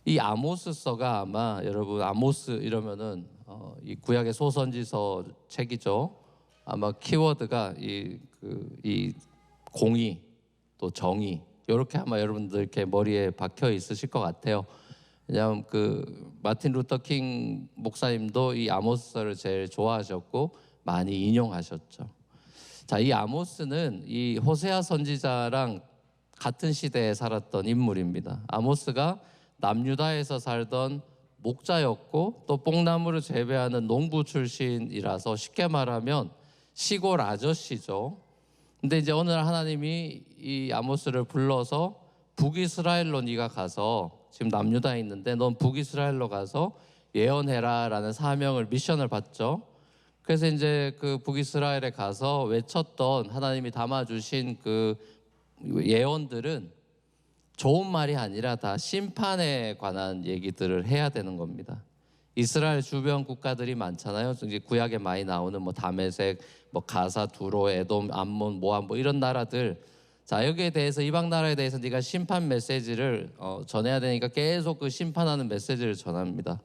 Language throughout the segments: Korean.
이 아모스서가 아마 여러분 아모스 이러면은 이 구약의 소선지서 책이죠. 아마 키워드가 이 공의 또 정의 이렇게 아마 여러분들 이렇게 머리에 박혀 있으실 것 같아요. 왜냐하면 마틴 루터 킹 목사님도 이 아모스서를 제일 좋아하셨고 많이 인용하셨죠. 자, 이 아모스는 이 호세아 선지자랑 같은 시대에 살았던 인물입니다. 아모스가 남유다에서 살던 목자였고 또 뽕나무를 재배하는 농부 출신이라서 쉽게 말하면 시골 아저씨죠. 근데 이제 어느 날 하나님이 이 아모스를 불러서 북이스라엘로 네가 가서 지금 남유다에 있는데 넌 북이스라엘로 가서 예언해라라는 사명을 미션을 받죠. 그래서 이제 북이스라엘에 가서 외쳤던 하나님이 담아주신 예언들은 좋은 말이 아니라 다 심판에 관한 얘기들을 해야 되는 겁니다. 이스라엘 주변 국가들이 많잖아요. 이제 구약에 많이 나오는 다메섹, 가사, 두로, 에돔, 암몬, 모압 이런 나라들. 자, 여기에 대해서 이방 나라에 대해서 네가 심판 메시지를 전해야 되니까 계속 심판하는 메시지를 전합니다.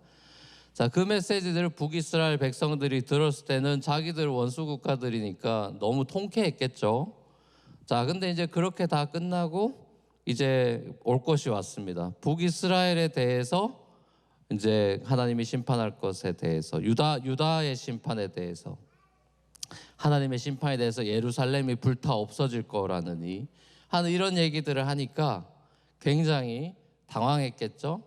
자, 그 메시지들을 북이스라엘 백성들이 들었을 때는 자기들 원수 국가들이니까 너무 통쾌했겠죠. 자, 근데 이제 그렇게 다 끝나고 이제 올 것이 왔습니다. 북이스라엘에 대해서 이제 하나님이 심판할 것에 대해서 유다의 심판에 대해서 하나님의 심판에 대해서 예루살렘이 불타 없어질 거라느니 하는 이런 얘기들을 하니까 굉장히 당황했겠죠.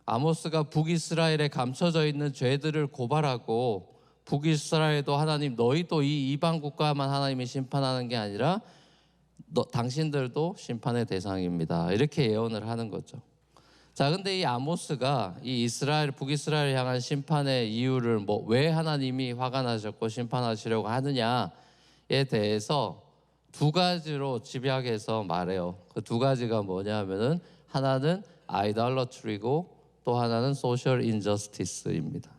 아모스가 북이스라엘에 감춰져 있는 죄들을 고발하고 북이스라엘도 하나님 너희도 이 이방 국가만 하나님이 심판하는 게 아니라 당신들도 심판의 대상입니다. 이렇게 예언을 하는 거죠. 자, 근데 이 아모스가 이 북이스라엘 향한 심판의 이유를 왜 하나님이 화가 나셨고 심판하시려고 하느냐에 대해서 두 가지로 집약해서 말해요. 그 두 가지가 뭐냐면은 하나는 아이달러트리고 또 하나는 소셜 인저스티스입니다.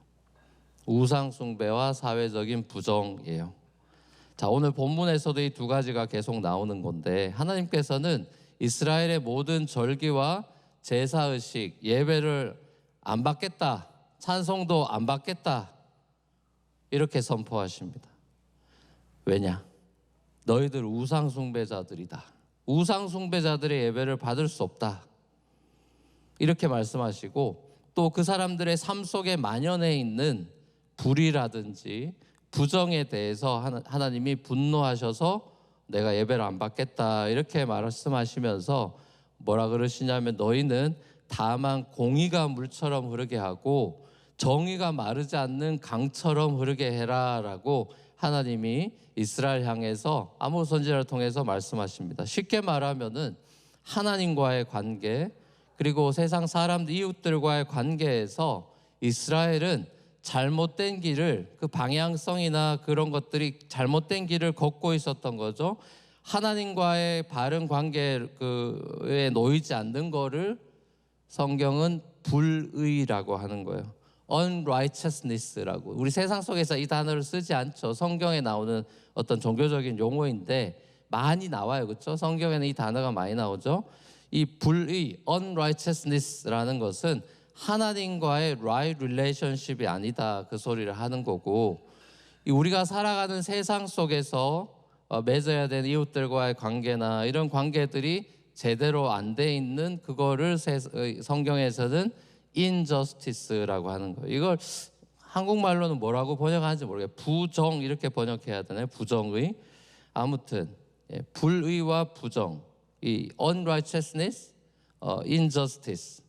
우상 숭배와 사회적인 부정이에요. 자, 오늘 본문에서도 이 두 가지가 계속 나오는 건데 하나님께서는 이스라엘의 모든 절기와 제사의식, 예배를 안 받겠다, 찬송도 안 받겠다 이렇게 선포하십니다. 왜냐? 너희들 우상 숭배자들이다. 우상 숭배자들의 예배를 받을 수 없다 이렇게 말씀하시고 또 그 사람들의 삶 속에 만연해 있는 불의라든지 부정에 대해서 하나님이 분노하셔서 내가 예배를 안 받겠다 이렇게 말씀하시면서 뭐라 그러시냐면 너희는 다만 공의가 물처럼 흐르게 하고 정의가 마르지 않는 강처럼 흐르게 해라 라고 하나님이 이스라엘 향해서 아모스 선지자를 통해서 말씀하십니다. 쉽게 말하면은 하나님과의 관계 그리고 세상 사람들 이웃들과의 관계에서 이스라엘은 잘못된 길을 방향성이나 그런 것들이 잘못된 길을 걷고 있었던 거죠. 하나님과의 바른 관계에 놓이지 않는 거를 성경은 불의라고 하는 거예요. unrighteousness라고. 우리 세상 속에서 이 단어를 쓰지 않죠. 성경에 나오는 어떤 종교적인 용어인데 많이 나와요. 그렇죠? 성경에는 이 단어가 많이 나오죠. 이 불의, unrighteousness라는 것은 하나님과의 right relationship이 아니다 그 소리를 하는 거고 우리가 살아가는 세상 속에서 맺어야 되는 이웃들과의 관계나 이런 관계들이 제대로 안 돼 있는 그거를 성경에서는 injustice라고 하는 거예요. 이걸 한국말로는 뭐라고 번역하는지 모르겠어요. 부정 이렇게 번역해야 되나요? 부정의. 아무튼 불의와 부정, 이 unrighteousness, injustice.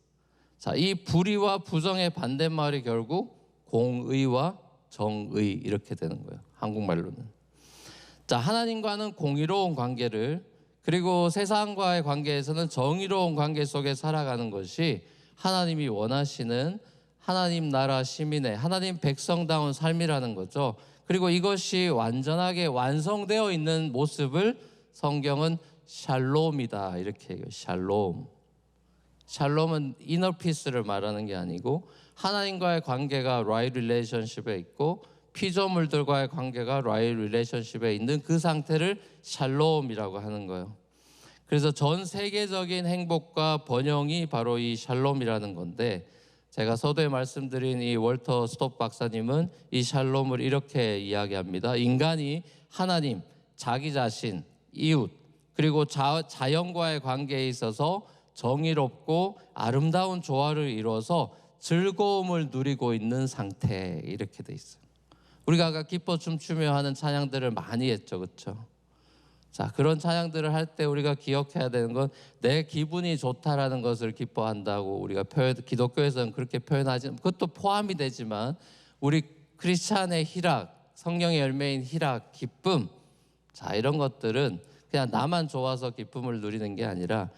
자, 이 불의와 부정의 반대말이 결국 공의와 정의 이렇게 되는 거예요. 한국말로는. 자, 하나님과는 공의로운 관계를 그리고 세상과의 관계에서는 정의로운 관계 속에 살아가는 것이 하나님이 원하시는 하나님 나라 시민의 하나님 백성다운 삶이라는 거죠. 그리고 이것이 완전하게 완성되어 있는 모습을 성경은 샬롬이다 이렇게 얘기해요. 샬롬. 샬롬은 이너 피스를 말하는 게 아니고 하나님과의 관계가 right relationship에 있고 피조물들과의 관계가 right relationship에 있는 그 상태를 샬롬이라고 하는 거예요. 그래서 전 세계적인 행복과 번영이 바로 이 샬롬이라는 건데, 제가 서두에 말씀드린 이 월터 스톱 박사님은 이 샬롬을 이렇게 이야기합니다. 인간이 하나님, 자기 자신, 이웃, 그리고 자연과의 관계에 있어서 정의롭고 아름다운 조화를 이루어서 즐거움을 누리고 있는 상태, 이렇게 돼 있어요. 우리가 아까 기뻐 춤추며 하는 찬양들을 많이 했죠, 그렇죠? 자, 그런 찬양들을 할 때 우리가 기억해야 되는 건 내 기분이 좋다라는 것을 기뻐한다고 우리가 기독교에서는 그렇게 표현하지만, 그것도 포함이 되지만 우리 크리스찬의 희락, 성령의 열매인 희락, 기쁨, 자, 이런 것들은 그냥 나만 좋아서 기쁨을 누리는 게 아니라,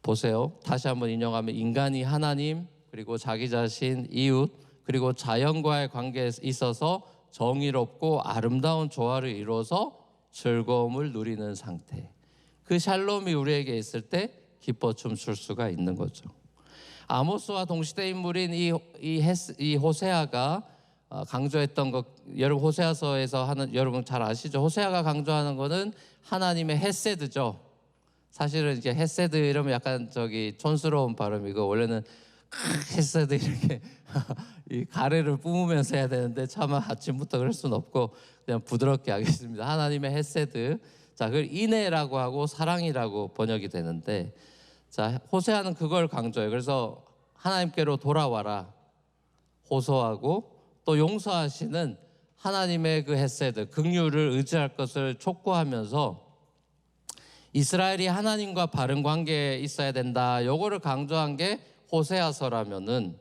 보세요. 다시 한번 인용하면 인간이 하나님, 그리고 자기 자신, 이웃, 그리고 자연과의 관계에 있어서 정의롭고 아름다운 조화를 이루어서 즐거움을 누리는 상태, 그 샬롬이 우리에게 있을 때 기뻐 춤출 수가 있는 거죠. 아모스와 동시대 인물인 이 호세아가 강조했던 것, 여러분 호세아서에서 하는, 여러분 잘 아시죠? 호세아가 강조하는 것은 하나님의 헤세드죠. 사실은 이제 헤세드 이러면 약간 촌스러운 발음이고, 원래는 헤세드 이렇게 이 가래를 뿜으면서 해야 되는데 차마 아침부터 그럴 수는 없고 그냥 부드럽게 하겠습니다. 하나님의 헤세드. 자, 그걸 인애라고 하고 사랑이라고 번역이 되는데, 자, 호세아는 그걸 강조해요. 그래서 하나님께로 돌아와라 호소하고, 또 용서하시는 하나님의 그 헤세드, 긍휼을 의지할 것을 촉구하면서 이스라엘이 하나님과 바른 관계에 있어야 된다, 요거를 강조한 게 호세아서라면은,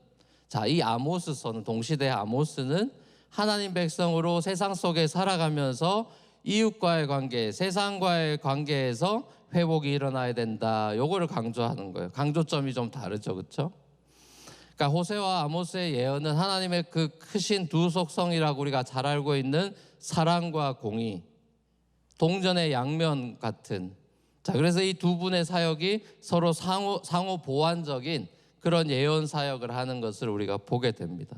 자, 이 아모스서는, 동시대 아모스는 하나님 백성으로 세상 속에 살아가면서 이웃과의 관계, 세상과의 관계에서 회복이 일어나야 된다, 요거를 강조하는 거예요. 강조점이 좀 다르죠, 그렇죠? 그러니까 호세와 아모스의 예언은 하나님의 그 크신 두 속성이라고 우리가 잘 알고 있는 사랑과 공의, 동전의 양면 같은, 자, 그래서 이 두 분의 사역이 서로 상호 보완적인 그런 예언 사역을 하는 것을 우리가 보게 됩니다.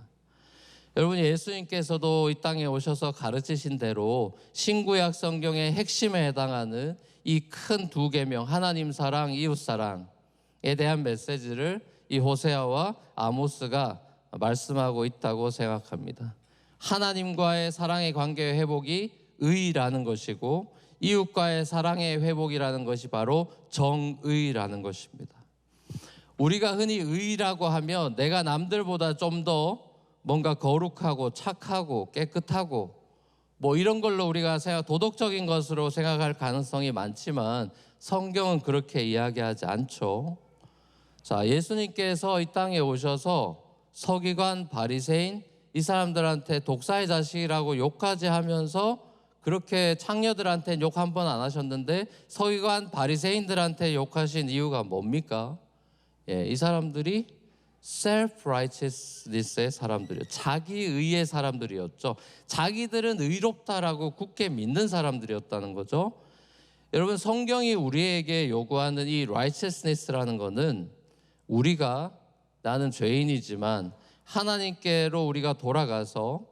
여러분, 예수님께서도 이 땅에 오셔서 가르치신 대로 신구약 성경의 핵심에 해당하는 이 큰 두 계명, 하나님 사랑, 이웃 사랑에 대한 메시지를 이 호세아와 아모스가 말씀하고 있다고 생각합니다. 하나님과의 사랑의 관계의 회복이 의라는 것이고, 이웃과의 사랑의 회복이라는 것이 바로 정의라는 것입니다. 우리가 흔히 의라고 하면 내가 남들보다 좀 더 뭔가 거룩하고 착하고 깨끗하고 뭐 이런 걸로 우리가 도덕적인 것으로 생각할 가능성이 많지만, 성경은 그렇게 이야기하지 않죠. 자, 예수님께서 이 땅에 오셔서 서기관, 바리새인, 이 사람들한테 독사의 자식이라고 욕까지 하면서, 그렇게 창녀들한테 욕 한 번 안 하셨는데 서기관, 바리새인들한테 욕하신 이유가 뭡니까? 이 사람들이 self-righteousness의 사람들이요, 자기의의 사람들이었죠. 자기들은 의롭다라고 굳게 믿는 사람들이었다는 거죠. 여러분, 성경이 우리에게 요구하는 이 righteousness라는 거는, 우리가, 나는 죄인이지만 하나님께로 우리가 돌아가서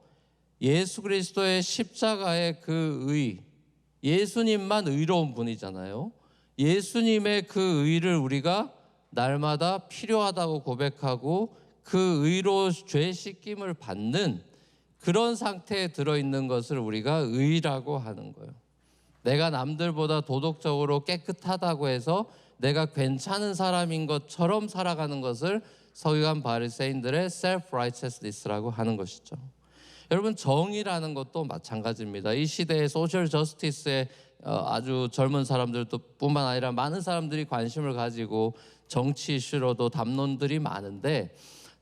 예수 그리스도의 십자가의 그 의, 예수님만 의로운 분이잖아요. 예수님의 그 의를 우리가 날마다 필요하다고 고백하고 그 의로 죄 씻김을 받는 그런 상태에 들어있는 것을 우리가 의라고 하는 거예요. 내가 남들보다 도덕적으로 깨끗하다고 해서 내가 괜찮은 사람인 것처럼 살아가는 것을 서기관 바리새인들의 self-righteousness라고 하는 것이죠. 여러분, 정의라는 것도 마찬가지입니다. 이 시대의 소셜 저스티스에 아주 젊은 사람들도 뿐만 아니라 많은 사람들이 관심을 가지고 정치 이슈로도 담론들이 많은데,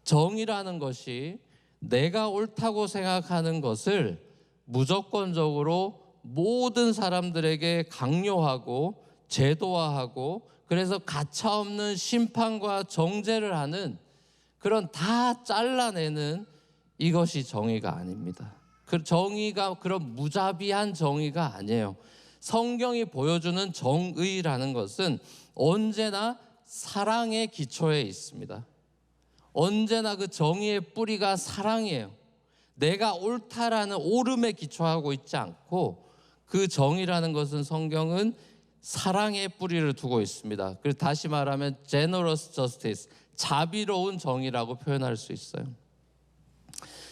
정의라는 것이 내가 옳다고 생각하는 것을 무조건적으로 모든 사람들에게 강요하고 제도화하고, 그래서 가차없는 심판과 정죄를 하는, 그런 다 잘라내는, 이것이 정의가 아닙니다. 그 정의가 그런 무자비한 정의가 아니에요. 성경이 보여주는 정의라는 것은 언제나 사랑의 기초에 있습니다. 언제나 그 정의의 뿌리가 사랑이에요. 내가 옳다라는 옳음에 기초하고 있지 않고, 그 정의라는 것은 성경은 사랑의 뿌리를 두고 있습니다. 그래서 다시 말하면 generous justice, 자비로운 정의라고 표현할 수 있어요.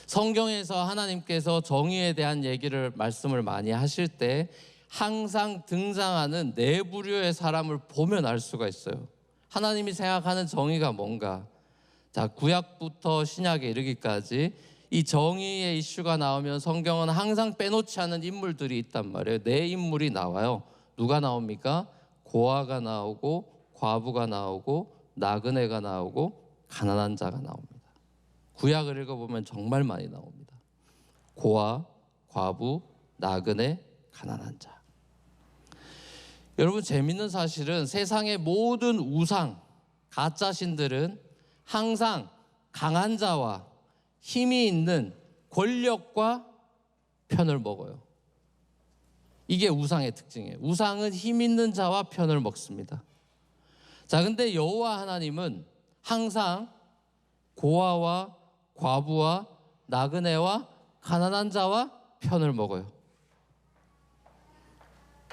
성경에서 하나님께서 정의에 대한 말씀을 많이 하실 때 항상 등장하는 네 부류의 사람을 보면 알 수가 있어요. 하나님이 생각하는 정의가 뭔가. 자, 구약부터 신약에 이르기까지 이 정의의 이슈가 나오면 성경은 항상 빼놓지 않은 인물들이 있단 말이에요. 네 인물이 나와요. 누가 나옵니까? 고아가 나오고, 과부가 나오고, 나그네가 나오고, 가난한 자가 나옵니다. 구약을 읽어보면 정말 많이 나옵니다. 고아, 과부, 나그네, 가난한 자. 여러분, 재밌는 사실은 세상의 모든 우상, 가짜 신들은 항상 강한 자와 힘이 있는 권력과 편을 먹어요. 이게 우상의 특징이에요. 우상은 힘 있는 자와 편을 먹습니다. 자, 근데 여호와 하나님은 항상 고아와 과부와 나그네와 가난한 자와 편을 먹어요.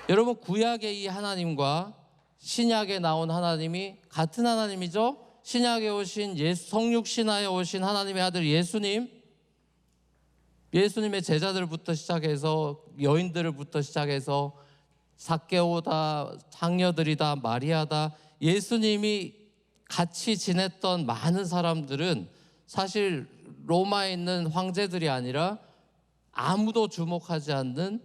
여러분, 구약의 이 하나님과 신약에 나온 하나님이 같은 하나님이죠. 신약에 오신 성육신하에 오신 하나님의 아들 예수님의 제자들부터 시작해서 여인들부터 시작해서 삭개오다, 창녀들이다, 마리아다, 예수님이 같이 지냈던 많은 사람들은 사실 로마에 있는 황제들이 아니라 아무도 주목하지 않는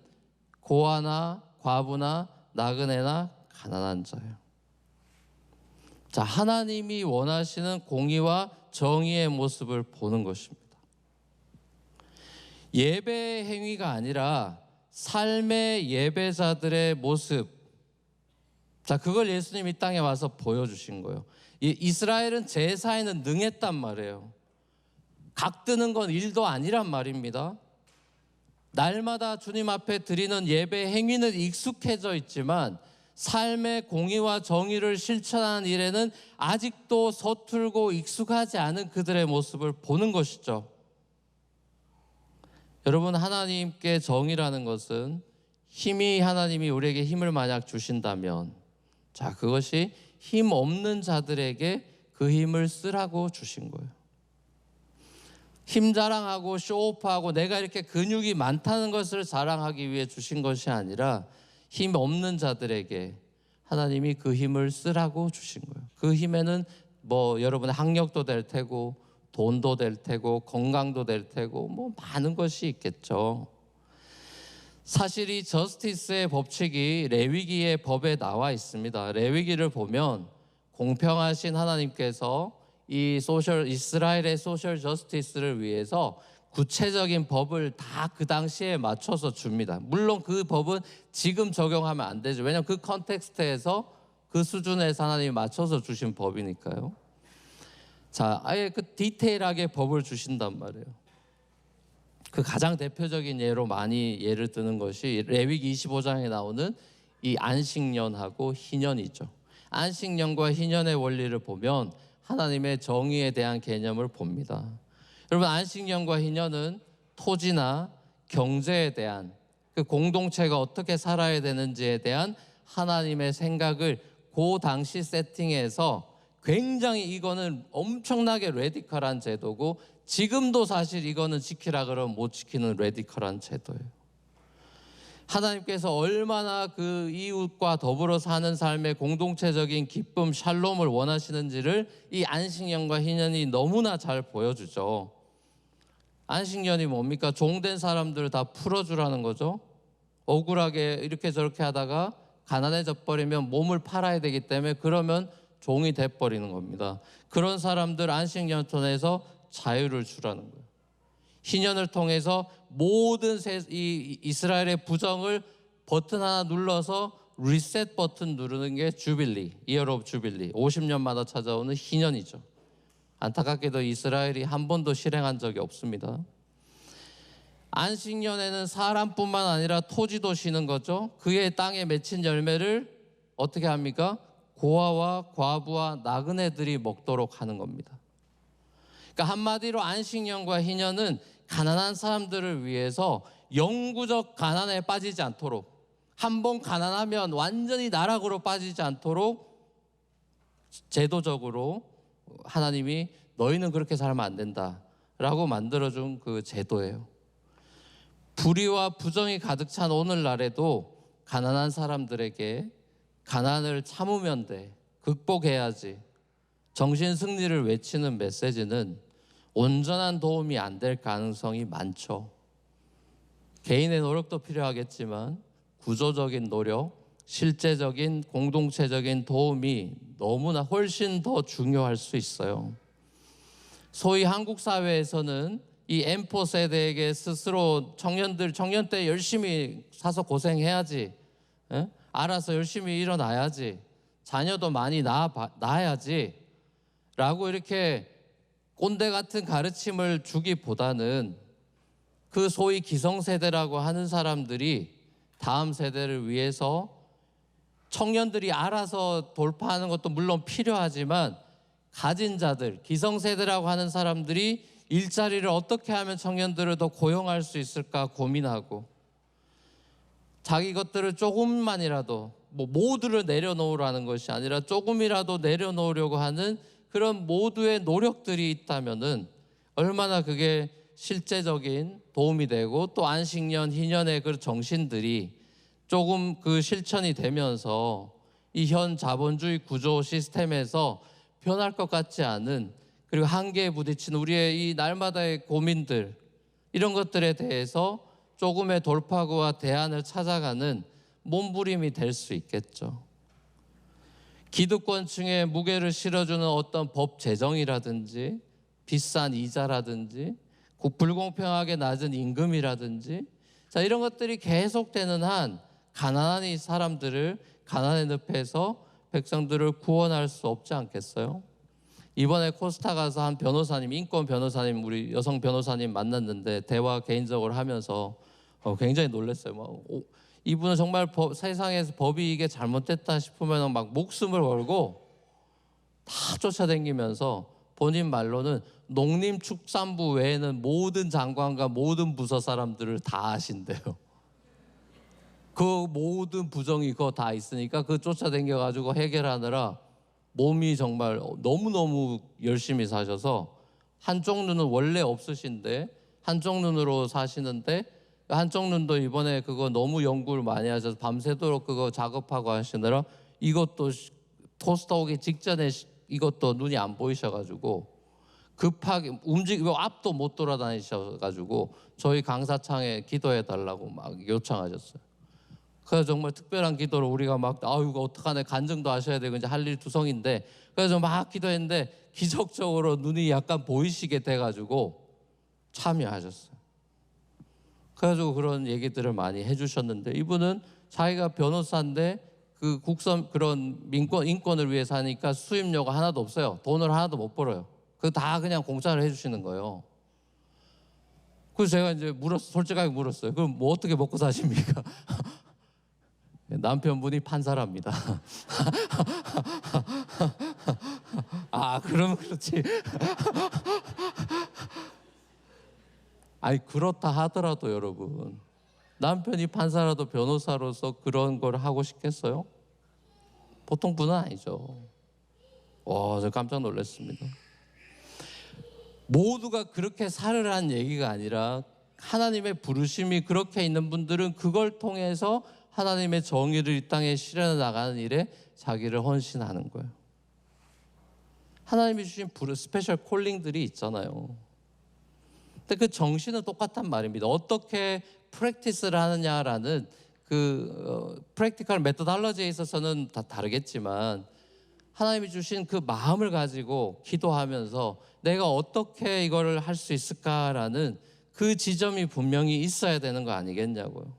고아나 과부나 나그네나 가난한 자예요. 자, 하나님이 원하시는 공의와 정의의 모습을 보는 것입니다. 예배 행위가 아니라 삶의 예배자들의 모습. 자, 그걸 예수님이 이 땅에 와서 보여주신 거예요. 이스라엘은 제사에는 능했단 말이에요. 각 드는 건 일도 아니란 말입니다. 날마다 주님 앞에 드리는 예배 행위는 익숙해져 있지만 삶의 공의와 정의를 실천하는 일에는 아직도 서툴고 익숙하지 않은 그들의 모습을 보는 것이죠. 여러분, 하나님께 정의라는 것은 하나님이 우리에게 힘을 만약 주신다면, 자, 그것이 힘 없는 자들에게 그 힘을 쓰라고 주신 거예요. 힘 자랑하고 쇼오프하고 내가 이렇게 근육이 많다는 것을 자랑하기 위해 주신 것이 아니라 힘 없는 자들에게 하나님이 그 힘을 쓰라고 주신 거예요. 그 힘에는 여러분의 학력도 될 테고 돈도 될 테고 건강도 될 테고 많은 것이 있겠죠. 사실 이 저스티스의 법칙이 레위기의 법에 나와 있습니다. 레위기를 보면 공평하신 하나님께서 이스라엘의 소셜 저스티스를 위해서 구체적인 법을 다 그 당시에 맞춰서 줍니다. 물론 그 법은 지금 적용하면 안 되죠. 왜냐하면 그 컨텍스트에서 그 수준에서 하나님이 맞춰서 주신 법이니까요. 자, 아예 그 디테일하게 법을 주신단 말이에요. 그 가장 대표적인 예로 많이 예를 드는 것이 레위기 25장에 나오는 이 안식년하고 희년이죠. 안식년과 희년의 원리를 보면 하나님의 정의에 대한 개념을 봅니다. 여러분, 안식년과 희년은 토지나 경제에 대한 그 공동체가 어떻게 살아야 되는지에 대한 하나님의 생각을 그 당시 세팅에서 굉장히 이거는 엄청나게 레디컬한 제도고 지금도 사실 이거는 지키라 그러면 못 지키는 레디컬한 제도예요. 하나님께서 얼마나 그 이웃과 더불어 사는 삶의 공동체적인 기쁨, 샬롬을 원하시는지를 이 안식년과 희년이 너무나 잘 보여주죠. 안식년이 뭡니까? 종된 사람들을 다 풀어주라는 거죠. 억울하게 이렇게 저렇게 하다가 가난해져 버리면 몸을 팔아야 되기 때문에 그러면 종이 돼버리는 겁니다. 그런 사람들 안식년을 통해서 자유를 주라는 거예요. 희년을 통해서 모든 이스라엘의 부정을 버튼 하나 눌러서 리셋 버튼 누르는 게 주빌리, 이어 오브 주빌리, 50년마다 찾아오는 희년이죠. 안타깝게도 이스라엘이 한 번도 실행한 적이 없습니다. 안식년에는 사람뿐만 아니라 토지도 쉬는 거죠. 그의 땅에 맺힌 열매를 어떻게 합니까? 고아와 과부와 나그네들이 먹도록 하는 겁니다. 그러니까 한마디로 안식년과 희년은 가난한 사람들을 위해서 영구적 가난에 빠지지 않도록 한번 가난하면 완전히 나락으로 빠지지 않도록 제도적으로 하나님이 너희는 그렇게 살면 안 된다라고 만들어준 그 제도예요. 불의와 부정이 가득 찬 오늘날에도 가난한 사람들에게 가난을 참으면 돼, 극복해야지, 정신 승리를 외치는 메시지는 온전한 도움이 안 될 가능성이 많죠. 개인의 노력도 필요하겠지만 구조적인 노력, 실제적인 공동체적인 도움이 너무나 훨씬 더 중요할 수 있어요. 소위 한국 사회에서는 이 M4 세대에게 스스로 청년 때 열심히 사서 고생해야지, 알아서 열심히 일어나야지, 자녀도 많이 낳아야지 라고 이렇게 꼰대 같은 가르침을 주기보다는 그 소위 기성세대라고 하는 사람들이 다음 세대를 위해서 청년들이 알아서 돌파하는 것도 물론 필요하지만 가진 자들, 기성세대라고 하는 사람들이 일자리를 어떻게 하면 청년들을 더 고용할 수 있을까 고민하고, 자기 것들을 조금만이라도, 모두를 내려놓으라는 것이 아니라 조금이라도 내려놓으려고 하는 그런 모두의 노력들이 있다면은 얼마나 그게 실제적인 도움이 되고, 또 안식년, 희년의 그 정신들이 조금 그 실천이 되면서 이 현 자본주의 구조 시스템에서 변할 것 같지 않은, 그리고 한계에 부딪힌 우리의 이 날마다의 고민들, 이런 것들에 대해서 조금의 돌파구와 대안을 찾아가는 몸부림이 될 수 있겠죠. 기득권층에 무게를 실어주는 어떤 법 제정이라든지 비싼 이자라든지 불공평하게 낮은 임금이라든지, 자, 이런 것들이 계속되는 한 가난한 이 사람들을 가난의 늪에서 백성들을 구원할 수 없지 않겠어요? 이번에 코스타 가서 한 변호사님, 인권 변호사님, 우리 여성 변호사님 만났는데 대화 개인적으로 하면서 굉장히 놀랐어요. 이분은 정말 세상에서 법이 이게 잘못됐다 싶으면 막 목숨을 걸고 다 쫓아다니면서 본인 말로는 농림축산부 외에는 모든 장관과 모든 부서 사람들을 다 아신대요. 그 모든 부정이 그거 다 있으니까 그 쫓아다녀가지고 해결하느라 몸이 정말 너무너무 열심히 사셔서, 한쪽 눈은 원래 없으신데 한쪽 눈으로 사시는데, 한쪽 눈도 이번에 그거 너무 연구를 많이 하셔서 밤새도록 그거 작업하고 하시느라 이것도 토스터 오기 직전에 이것도 눈이 안 보이셔가지고 급하게 움직이고 앞도 못 돌아다니셔가지고 저희 강사창에 기도해 달라고 막 요청하셨어요. 그래서 정말 특별한 기도를 우리가 막 이거 어떡하네, 간증도 하셔야 되고 이제 할 일 투성인데, 그래서 막 기도했는데 기적적으로 눈이 약간 보이시게 돼가지고 참여하셨어요. 그래가지고 그런 얘기들을 많이 해주셨는데, 이분은 자기가 변호사인데 그 국선 그런 인권을 위해서 하니까 수입료가 하나도 없어요. 돈을 하나도 못 벌어요. 그거 다 그냥 공짜로 해주시는 거예요. 그래서 제가 이제 솔직하게 물었어요. 그럼 뭐 어떻게 먹고 사십니까? 남편분이 판사랍니다. 그러면 그렇지. 아니, 그렇다 하더라도 여러분, 남편이 판사라도 변호사로서 그런 걸 하고 싶겠어요? 보통 분은 아니죠. 저 깜짝 놀랐습니다. 모두가 그렇게 살으라는 얘기가 아니라 하나님의 부르심이 그렇게 있는 분들은 그걸 통해서 하나님의 정의를 이 땅에 실현해 나가는 일에 자기를 헌신하는 거예요. 하나님이 주신 스페셜 콜링들이 있잖아요. 근데 그 정신은 똑같단 말입니다. 어떻게 프랙티스를 하느냐라는 그 프랙티컬 메토달러지에 있어서는 다 다르겠지만, 하나님이 주신 그 마음을 가지고 기도하면서 내가 어떻게 이거를 할 수 있을까라는 그 지점이 분명히 있어야 되는 거 아니겠냐고요.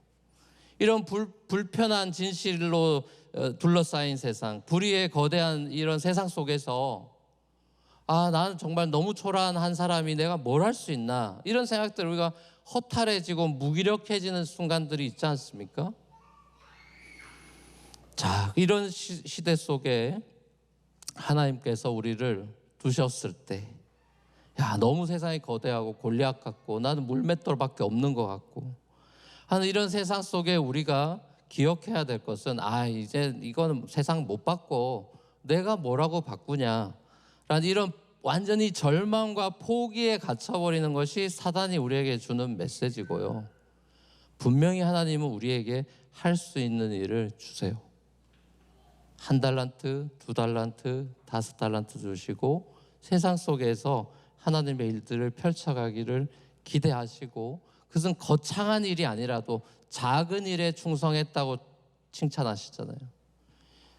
이런 불편한 진실로 둘러싸인 세상, 불의의 거대한 이런 세상 속에서 나는 정말 너무 초라한 사람이 내가 뭘 할 수 있나, 이런 생각들, 우리가 허탈해지고 무기력해지는 순간들이 있지 않습니까? 자, 이런 시대 속에 하나님께서 우리를 두셨을 때, 너무 세상이 거대하고 골리앗 같고 나는 물맷돌밖에 없는 것 같고 하는 이런 세상 속에 우리가 기억해야 될 것은 이제 이거는 세상 못 바꿔. 내가 뭐라고 바꾸냐. 라는 이런 완전히 절망과 포기에 갇혀버리는 것이 사단이 우리에게 주는 메시지고요. 분명히 하나님은 우리에게 할 수 있는 일을 주세요. 1달란트, 2달란트, 5달란트 주시고 세상 속에서 하나님의 일들을 펼쳐가기를 기대하시고, 그것은 거창한 일이 아니라도 작은 일에 충성했다고 칭찬하시잖아요.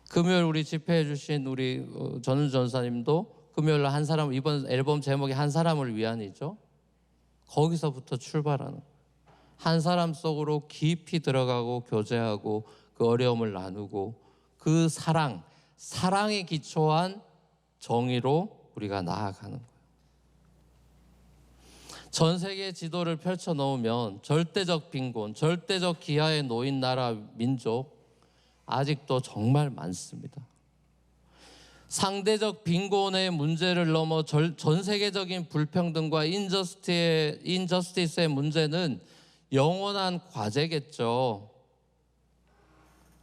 금요일 우리 집회해 주신 우리 전우 전사님도 금요일 한 사람, 이번 앨범 제목이 한 사람을 위한이죠. 거기서부터 출발하는, 한 사람 속으로 깊이 들어가고 교제하고 그 어려움을 나누고 그 사랑에 기초한 정의로 우리가 나아가는 거예요. 전 세계 지도를 펼쳐 놓으면 절대적 빈곤, 절대적 기아에 놓인 나라, 민족 아직도 정말 많습니다. 상대적 빈곤의 문제를 넘어 전 세계적인 불평등과 인저스티스의 문제는 영원한 과제겠죠.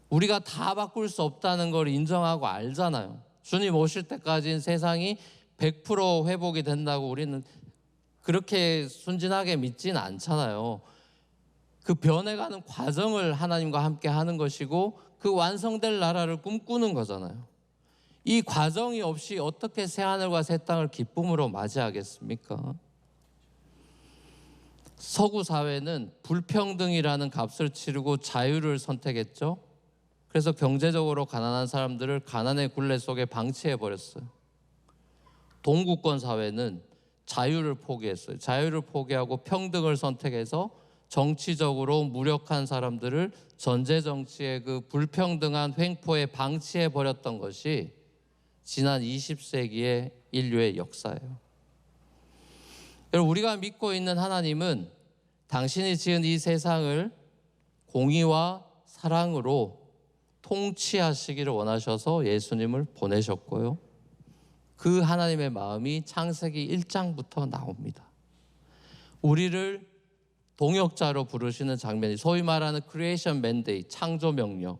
우리가 다 바꿀 수 없다는 걸 인정하고 알잖아요. 주님 오실 때까지는 세상이 100% 회복이 된다고 우리는 그렇게 순진하게 믿지는 않잖아요. 그 변해가는 과정을 하나님과 함께 하는 것이고 그 완성될 나라를 꿈꾸는 거잖아요. 이 과정이 없이 어떻게 새하늘과 새 땅을 기쁨으로 맞이하겠습니까? 서구 사회는 불평등이라는 값을 치르고 자유를 선택했죠. 그래서 경제적으로 가난한 사람들을 가난의 굴레 속에 방치해버렸어요. 동구권 사회는 자유를 포기했어요. 자유를 포기하고 평등을 선택해서 정치적으로 무력한 사람들을 전제정치의 그 불평등한 횡포에 방치해버렸던 것이 지난 20세기의 인류의 역사예요. 여러분, 우리가 믿고 있는 하나님은 당신이 지은 이 세상을 공의와 사랑으로 통치하시기를 원하셔서 예수님을 보내셨고요. 그 하나님의 마음이 창세기 1장부터 나옵니다. 우리를 동역자로 부르시는 장면이 소위 말하는 크리에이션 맨데이, 창조 명령,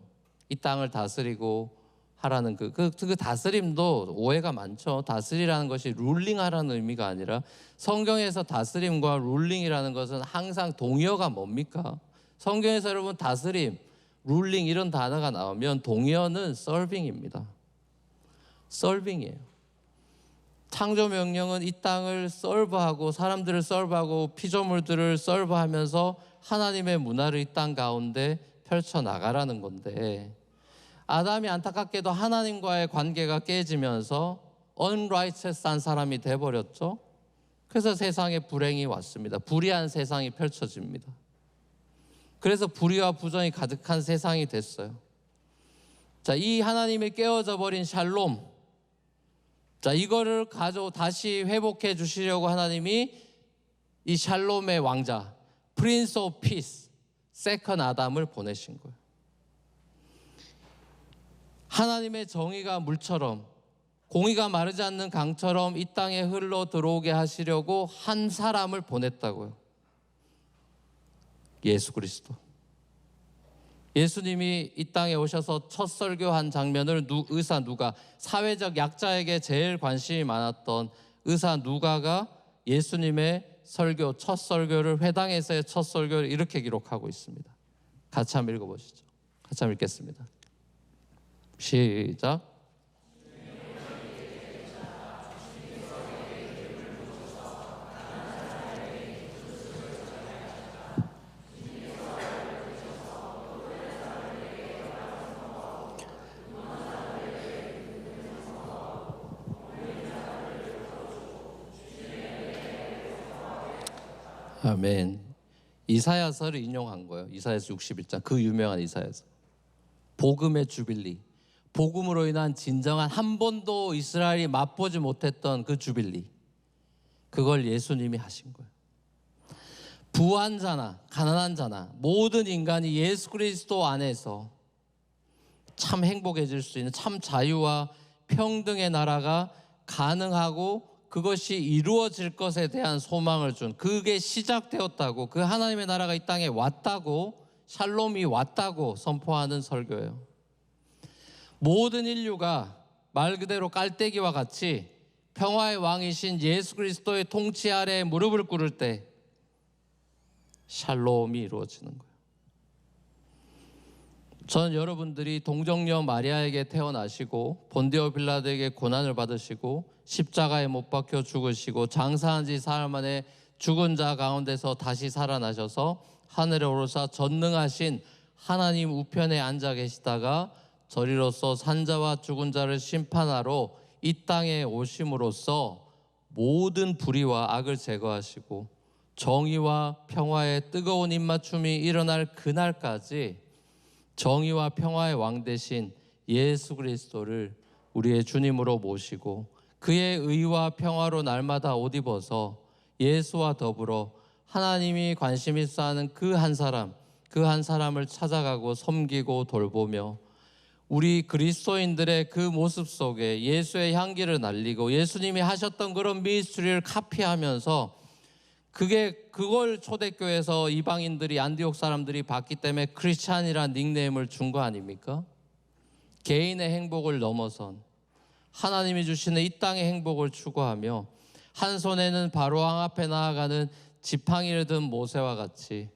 이 땅을 다스리고 하라는 그 다스림도 오해가 많죠. 다스리라는 것이 룰링하라는 의미가 아니라 성경에서 다스림과 룰링이라는 것은 항상 동의어가 뭡니까? 성경에서 여러분 다스림, 룰링 이런 단어가 나오면 동의어는 서빙입니다. 서빙이에요. 창조 명령은 이 땅을 서브하고 사람들을 서브하고 피조물들을 서브하면서 하나님의 문화를 이 땅 가운데 펼쳐나가라는 건데, 아담이 안타깝게도 하나님과의 관계가 깨지면서 unrighteous한 사람이 돼버렸죠. 그래서 세상에 불행이 왔습니다. 불의한 세상이 펼쳐집니다. 그래서 불의와 부정이 가득한 세상이 됐어요. 자, 이 하나님의 깨어져 버린 샬롬, 자, 이거를 다시 회복해 주시려고 하나님이 이 샬롬의 왕자, 프린스 오브 피스, 세컨 아담을 보내신 거예요. 하나님의 정의가 물처럼, 공의가 마르지 않는 강처럼 이 땅에 흘러 들어오게 하시려고 한 사람을 보냈다고요. 예수 그리스도. 예수님이 이 땅에 오셔서 첫 설교한 장면을 의사 누가, 사회적 약자에게 제일 관심이 많았던 의사 누가가 예수님의 설교, 첫 설교를, 회당에서의 첫 설교를 이렇게 기록하고 있습니다. 같이 한번 읽어보시죠. 같이 한번 읽겠습니다. 시작. 아멘. 이사야서를 인용한 거예요. 이사야서 61장, 그 유명한 이사야서. 복음의 주빌리, 복음으로 인한 진정한, 한 번도 이스라엘이 맛보지 못했던 그 주빌리, 그걸 예수님이 하신 거예요. 부한 자나 가난한 자나 모든 인간이 예수 그리스도 안에서 참 행복해질 수 있는 참 자유와 평등의 나라가 가능하고 그것이 이루어질 것에 대한 소망을 준, 그게 시작되었다고, 그 하나님의 나라가 이 땅에 왔다고 샬롬이 왔다고 선포하는 설교예요. 모든 인류가 말 그대로 깔때기와 같이 평화의 왕이신 예수 그리스도의 통치 아래 무릎을 꿇을 때 샬롬이 이루어지는 거예요. 저는 여러분들이 동정녀 마리아에게 태어나시고 본디오 빌라도에게 고난을 받으시고 십자가에 못 박혀 죽으시고 장사한 지 사흘 만에 죽은 자 가운데서 다시 살아나셔서 하늘에 오르사 전능하신 하나님 우편에 앉아 계시다가 저리로서 산자와 죽은 자를 심판하러 이 땅에 오심으로써 모든 불의와 악을 제거하시고 정의와 평화의 뜨거운 입맞춤이 일어날 그날까지 정의와 평화의 왕 되신 예수 그리스도를 우리의 주님으로 모시고 그의 의와 평화로 날마다 옷 입어서 예수와 더불어 하나님이 관심 있어 하는 그 한 사람을 찾아가고 섬기고 돌보며 우리 그리스도인들의 그 모습 속에 예수의 향기를 날리고 예수님이 하셨던 그런 미니스트리를 카피하면서 그걸 초대교회에서 이방인들이 안디옥 사람들이 봤기 때문에 크리스찬이라는 닉네임을 준 거 아닙니까? 개인의 행복을 넘어선 하나님이 주시는 이 땅의 행복을 추구하며 한 손에는 바로왕 앞에 나아가는 지팡이를 든 모세와 같이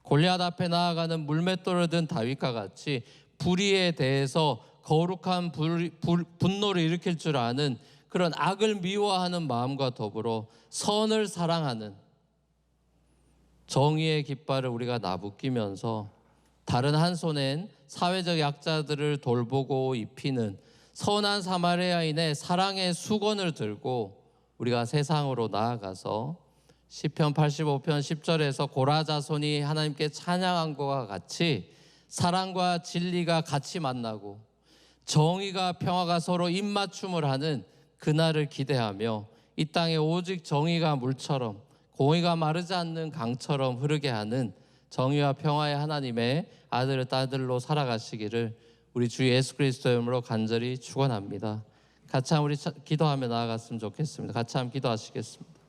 골리앗 앞에 나아가는 물맷돌을 든 다윗과 같이 불의에 대해서 거룩한 분노를 일으킬 줄 아는 그런 악을 미워하는 마음과 더불어 선을 사랑하는 정의의 깃발을 우리가 나부끼면서 다른 한 손엔 사회적 약자들을 돌보고 입히는 선한 사마리아인의 사랑의 수건을 들고 우리가 세상으로 나아가서 시편 85편 10절에서 고라 자손이 하나님께 찬양한 것과 같이 사랑과 진리가 같이 만나고 정의가 평화가 서로 입맞춤을 하는 그날을 기대하며 이 땅에 오직 정의가 물처럼 공의가 마르지 않는 강처럼 흐르게 하는 정의와 평화의 하나님의 아들 딸들로 살아가시기를 우리 주 예수 그리스도의 이름으로 간절히 축원합니다. 같이 한번 우리 기도하며 나아갔으면 좋겠습니다. 같이 한번 기도하시겠습니다.